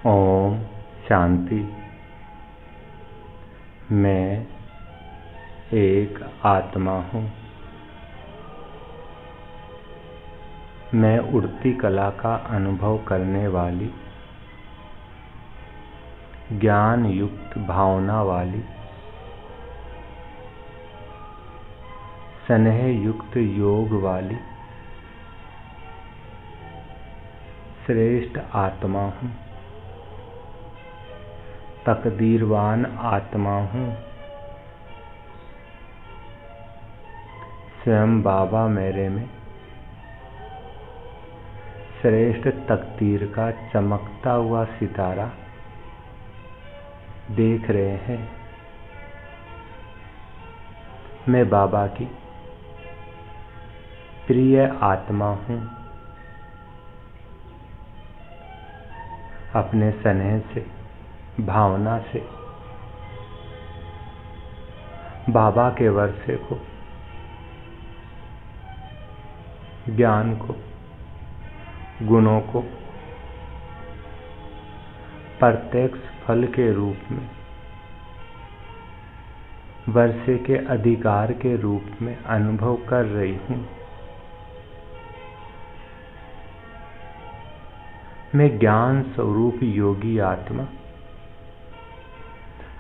ओम शांति। मैं एक आत्मा हूँ। मैं उड़ती कला का अनुभव करने वाली, ज्ञान युक्त भावना वाली, स्नेह युक्त योग वाली श्रेष्ठ आत्मा हूँ। तकदीरवान आत्मा हूँ। स्वयं बाबा मेरे में श्रेष्ठ तकदीर का चमकता हुआ सितारा देख रहे हैं। मैं बाबा की प्रिय आत्मा हूँ। अपने स्नेह से, भावना से बाबा के वर्षे को, ज्ञान को, गुणों को प्रत्यक्ष फल के रूप में, वर्षे के अधिकार के रूप में अनुभव कर रही हूँ। मैं ज्ञान स्वरूप योगी आत्मा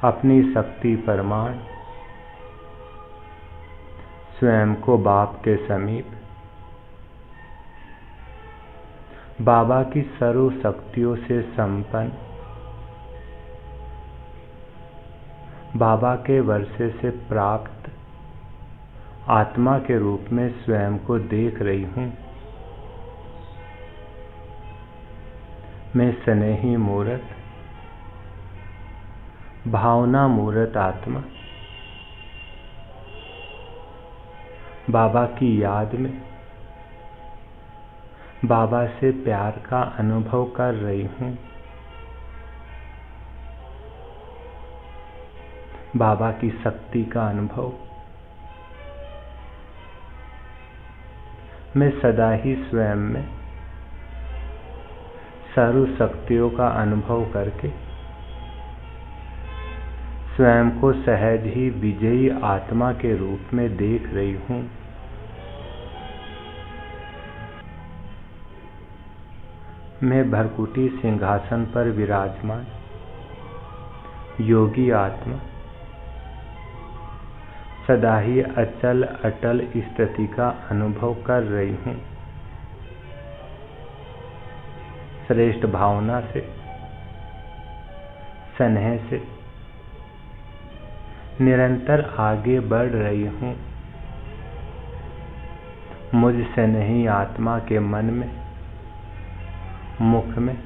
अपनी शक्ति प्रमाण स्वयं को बाप के समीप, बाबा की सर्व शक्तियों से संपन्न, बाबा के वर्षे से प्राप्त आत्मा के रूप में स्वयं को देख रही हूँ। मैं स्नेही मूर्त, भावना मूर्त आत्मा बाबा की याद में, बाबा से प्यार का अनुभव कर रही हूँ। बाबा की शक्ति का अनुभव मैं सदा ही स्वयं में सर्व शक्तियों का अनुभव करके स्वयं को सहज ही विजयी आत्मा के रूप में देख रही हूँ। मैं भरकुटी सिंहासन पर विराजमान योगी आत्मा सदा ही अचल अटल स्थिति का अनुभव कर रही हूँ। श्रेष्ठ भावना से, स्नेह से निरंतर आगे बढ़ रही हूँ। मुझसे नहीं आत्मा के मन में, मुख में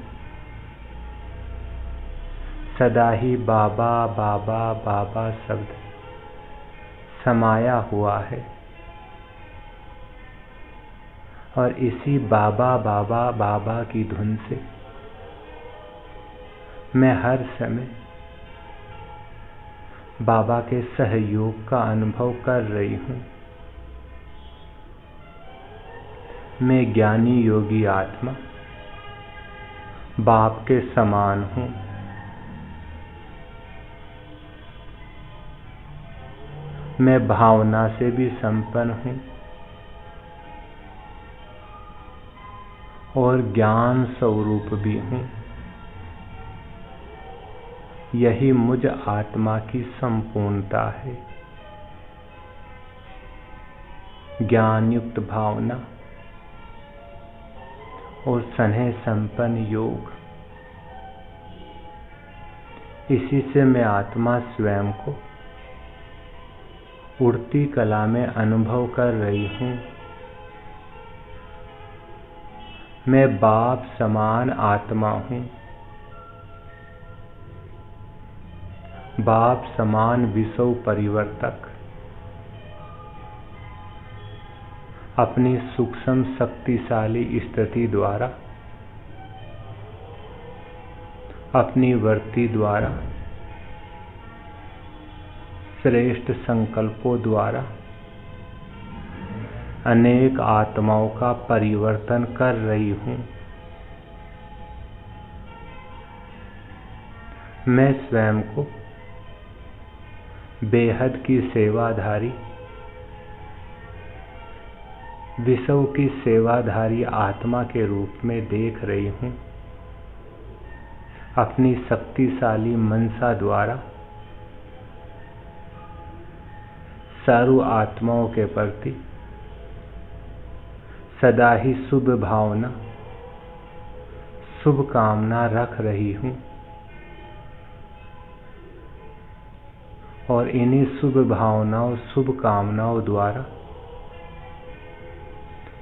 सदा ही बाबा बाबा बाबा शब्द समाया हुआ है और इसी बाबा बाबा बाबा की धुन से मैं हर समय बाबा के सहयोग का अनुभव कर रही हूँ। मैं ज्ञानी योगी आत्मा बाप के समान हूँ। मैं भावना से भी संपन्न हूँ और ज्ञान स्वरूप भी हूँ। यही मुझ आत्मा की संपूर्णता है। ज्ञान युक्त भावना और स्नेह संपन्न योग, इसी से मैं आत्मा स्वयं को उड़ती कला में अनुभव कर रही हूँ। मैं बाप समान आत्मा हूँ। बाप समान विश्व परिवर्तक अपनी सूक्ष्म शक्तिशाली स्थिति द्वारा, अपनी वृत्ति द्वारा, श्रेष्ठ संकल्पों द्वारा अनेक आत्माओं का परिवर्तन कर रही हूँ। मैं स्वयं को बेहद की सेवाधारी, विश्व की सेवाधारी आत्मा के रूप में देख रही हूँ। अपनी शक्तिशाली मनसा द्वारा सर्व आत्माओं के प्रति सदा ही शुभ भावना, शुभ कामना रख रही हूँ और इन्हीं शुभ भावनाओं, शुभ कामनाओं द्वारा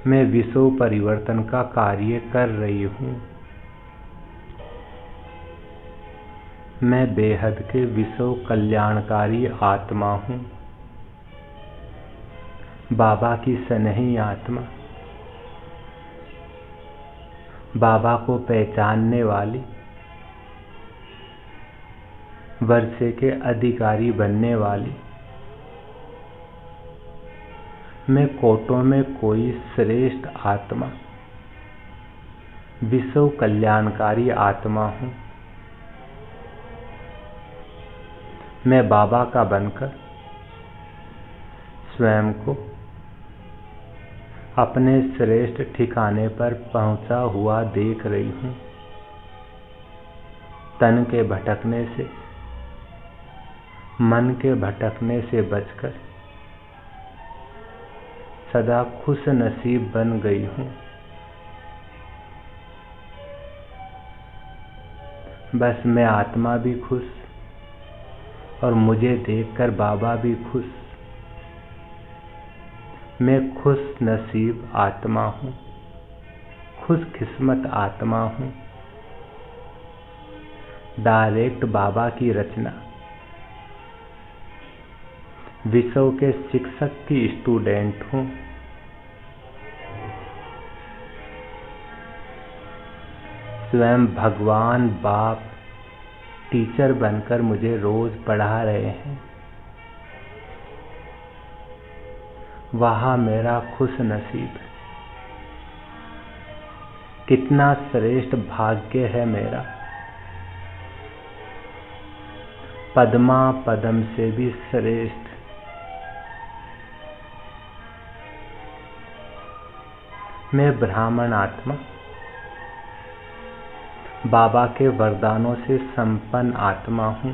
मैं विश्व परिवर्तन का कार्य कर रही हूँ। मैं बेहद के विश्व कल्याणकारी आत्मा हूँ, बाबा की स्नेही आत्मा, बाबा को पहचानने वाली, वर्षे के अधिकारी बनने वाली, मैं कोटों में कोई श्रेष्ठ आत्मा, विश्व कल्याणकारी आत्मा हूँ। मैं बाबा का बनकर स्वयं को अपने श्रेष्ठ ठिकाने पर पहुंचा हुआ देख रही हूँ। तन के भटकने से, मन के भटकने से बचकर सदा खुश नसीब बन गई हूँ। बस मैं आत्मा भी खुश और मुझे देखकर बाबा भी खुश। मैं खुश नसीब आत्मा हूँ, खुशकिस्मत आत्मा हूँ। डायरेक्ट बाबा की रचना, विश्व के शिक्षक की स्टूडेंट हूँ। स्वयं भगवान बाप टीचर बनकर मुझे रोज पढ़ा रहे हैं। वहाँ मेरा खुश नसीब, कितना श्रेष्ठ भाग्य है मेरा। पद्मा पद्म से भी श्रेष्ठ, मैं ब्राह्मण आत्मा, बाबा के वरदानों से संपन्न आत्मा हूँ।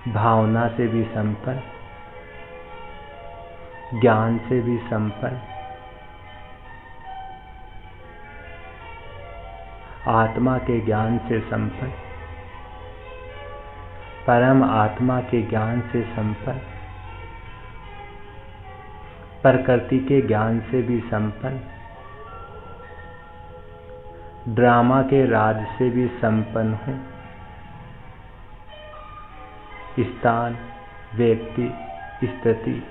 भावना से भी संपन्न, ज्ञान से भी संपन्न, आत्मा के ज्ञान से संपन्न, परम आत्मा के ज्ञान से संपन्न, प्रकृति के ज्ञान से भी संपन्न, ड्रामा के राज से भी संपन्न हूँ। स्थान, व्यक्ति, स्थिति,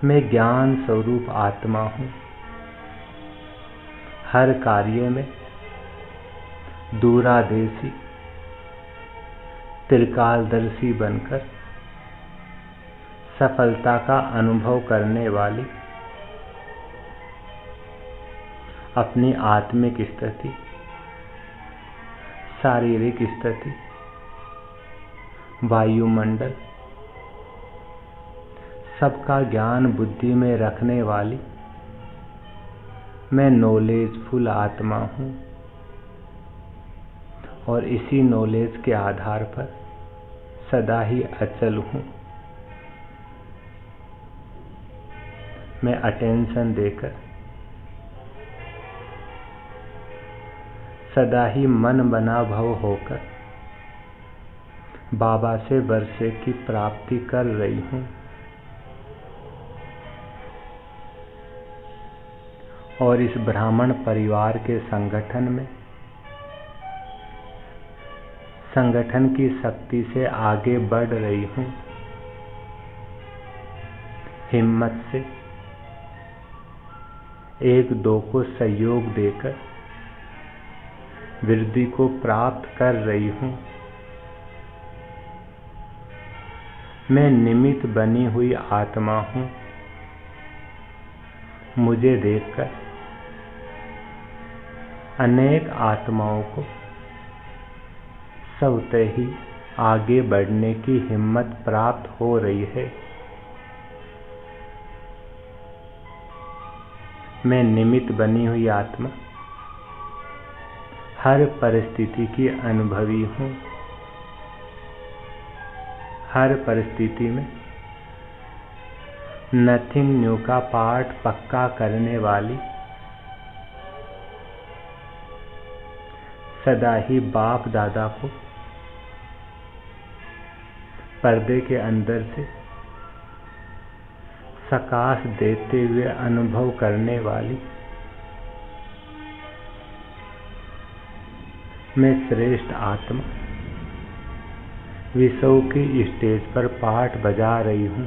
मैं ज्ञान स्वरूप आत्मा हूँ। हर कार्य में दूरादेशी, त्रिकालदर्शी बनकर सफलता का अनुभव करने वाली, अपनी आत्मिक स्थिति, शारीरिक स्थिति, वायुमंडल, सबका ज्ञान बुद्धि में रखने वाली मैं नॉलेजफुल आत्मा हूँ और इसी नॉलेज के आधार पर सदा ही अचल हूँ। मैं अटेंशन देकर सदा ही मन बना भव होकर बाबा से वर्षे की प्राप्ति कर रही हूँ और इस ब्राह्मण परिवार के संगठन की शक्ति से आगे बढ़ रही हूँ। हिम्मत से एक दो को सहयोग देकर वृद्धि को प्राप्त कर रही हूँ। मैं निमित्त बनी हुई आत्मा हूँ। मुझे देखकर अनेक आत्माओं को स्वतः ही आगे बढ़ने की हिम्मत प्राप्त हो रही है। मैं निमित्त बनी हुई आत्मा हर परिस्थिति की अनुभवी हूँ। हर परिस्थिति में नथिंग न्यू का पाठ पक्का करने वाली, सदा ही बाप दादा को पर्दे के अंदर से सकाश देते हुए अनुभव करने वाली, मैं श्रेष्ठ आत्मा विश्व की स्टेज पर पाठ बजा रही हूँ।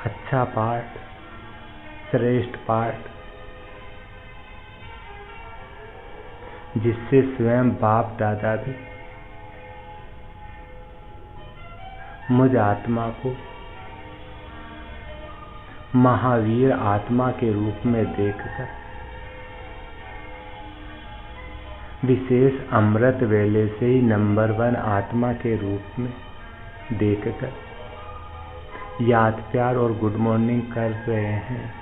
अच्छा पाठ, श्रेष्ठ पाठ, जिससे स्वयं बाप दादा भी मुझ आत्मा को महावीर आत्मा के रूप में देखकर विशेष अमृत वेले से ही नंबर 1 आत्मा के रूप में देखकर याद प्यार और गुड मॉर्निंग कर रहे हैं।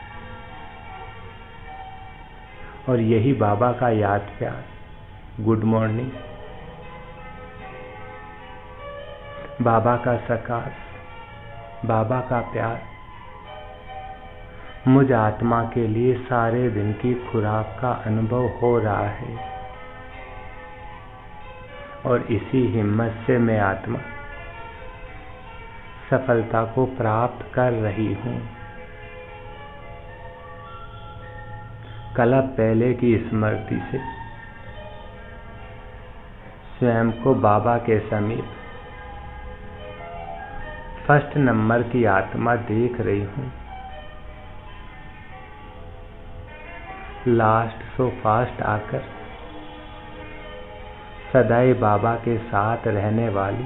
और यही बाबा का याद प्यार, गुड मॉर्निंग, बाबा का सकाश, बाबा का प्यार मुझ आत्मा के लिए सारे दिन की खुराक का अनुभव हो रहा है। और इसी हिम्मत से मैं आत्मा सफलता को प्राप्त कर रही हूँ। कल पहले की स्मृति से स्वयं को बाबा के समीप फर्स्ट नंबर की आत्मा देख रही हूँ। लास्ट सो फास्ट आकर सदाई बाबा के साथ रहने वाली,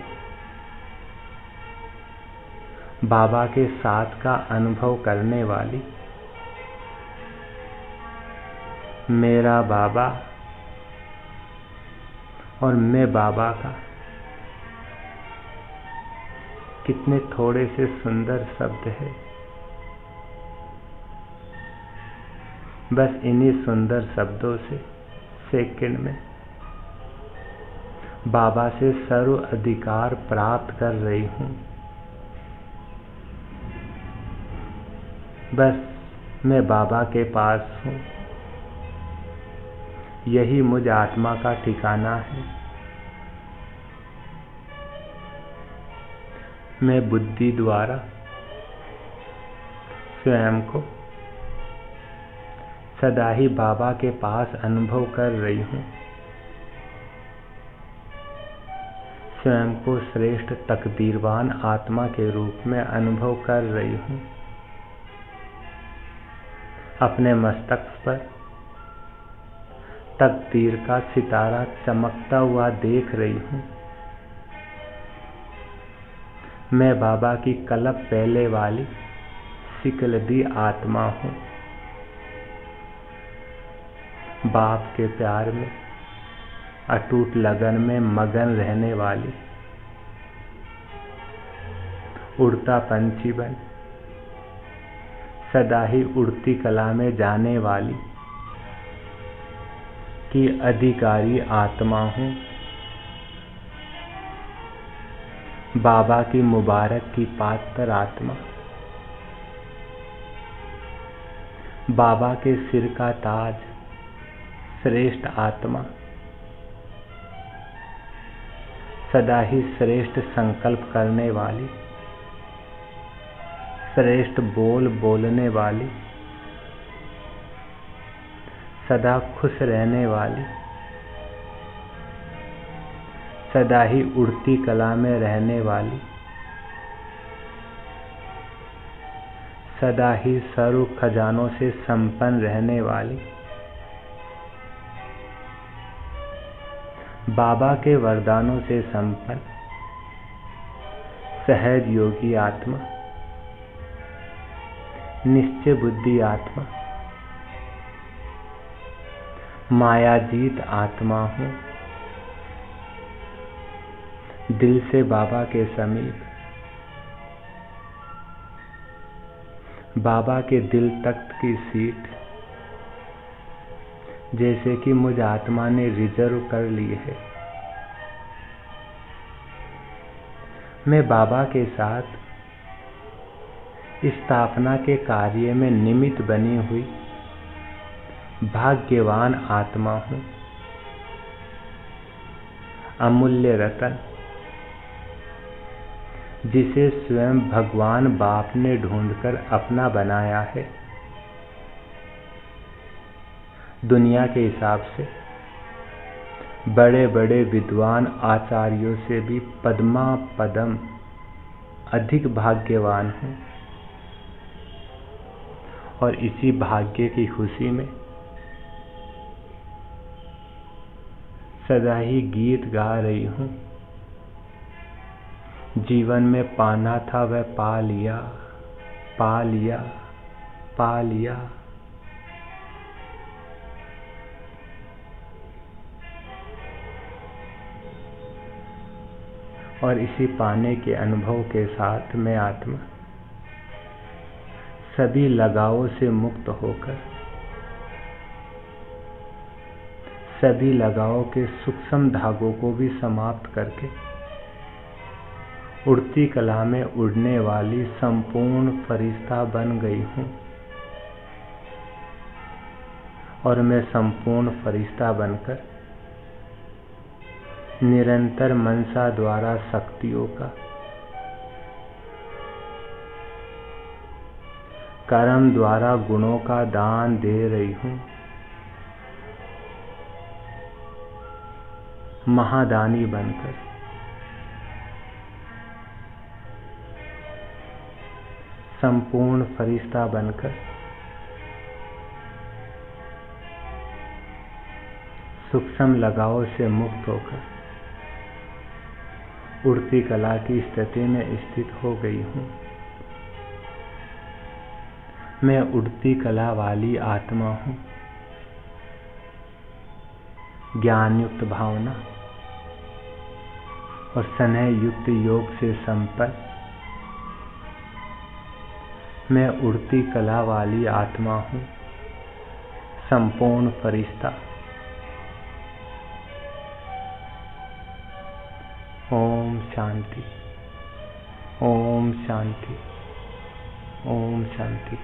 बाबा के साथ का अनुभव करने वाली, मेरा बाबा और मैं बाबा का, कितने थोड़े से सुंदर शब्द है। बस इन्हीं सुंदर शब्दों से सेकंड में बाबा से सर्व अधिकार प्राप्त कर रही हूँ। बस मैं बाबा के पास हूँ। यही मुझ आत्मा का ठिकाना है। मैं बुद्धि द्वारा स्वयं को सदा ही बाबा के पास अनुभव कर रही हूँ। स्वयं को श्रेष्ठ तकदीरवान आत्मा के रूप में अनुभव कर रही हूँ। अपने मस्तक पर तकदीर का सितारा चमकता हुआ देख रही हूँ। मैं बाबा की कलप पहले वाली सिकलदी आत्मा हूँ। बाप के प्यार में अटूट लगन में मगन रहने वाली, उड़ता पंछी बन सदा ही उड़ती कला में जाने वाली की अधिकारी आत्मा हूँ। बाबा की मुबारक की पात्र आत्मा, बाबा के सिर का ताज, श्रेष्ठ आत्मा, सदा ही श्रेष्ठ संकल्प करने वाली, श्रेष्ठ बोल बोलने वाली, सदा खुश रहने वाली, सदा ही उड़ती कला में रहने वाली, सदा ही सर्व खजानों से संपन्न रहने वाली, बाबा के वरदानों से संपन्न सहज योगी आत्मा, निश्चय बुद्धि आत्मा, मायाजीत आत्मा हूँ। दिल से बाबा के समीप, बाबा के दिल तख्त की सीट जैसे कि मुझ आत्मा ने रिजर्व कर ली है। मैं बाबा के साथ स्थापना के कार्य में निमित्त बनी हुई भाग्यवान आत्मा हूँ। अमूल्य रतन जिसे स्वयं भगवान बाप ने ढूंढकर अपना बनाया है। दुनिया के हिसाब से बड़े बड़े विद्वान आचार्यों से भी पद्मा पदम अधिक भाग्यवान हूँ। और इसी भाग्य की खुशी में सदा ही गीत गा रही हूँ। जीवन में पाना था वह पा लिया, पा लिया, पा लिया। और इसी पाने के अनुभव के साथ मैं आत्मा सभी लगावों से मुक्त होकर, सभी लगावों के सूक्ष्म धागों को भी समाप्त करके उड़ती कला में उड़ने वाली संपूर्ण फरिश्ता बन गई हूँ। और मैं संपूर्ण फरिश्ता बनकर निरंतर मनसा द्वारा शक्तियों का, कर्म द्वारा गुणों का दान दे रही हूँ। महादानी बनकर संपूर्ण फरिश्ता बनकर सूक्ष्म लगावों से मुक्त होकर उड़ती कला की स्थिति में स्थित हो गई हूँ। मैं उड़ती कला वाली आत्मा हूँ। ज्ञान युक्त भावना और स्नेह युक्त योग से संपन्न मैं उड़ती कला वाली आत्मा हूँ। संपूर्ण फरिश्ता। ओम शांति, ओम शांति, ओम शांति।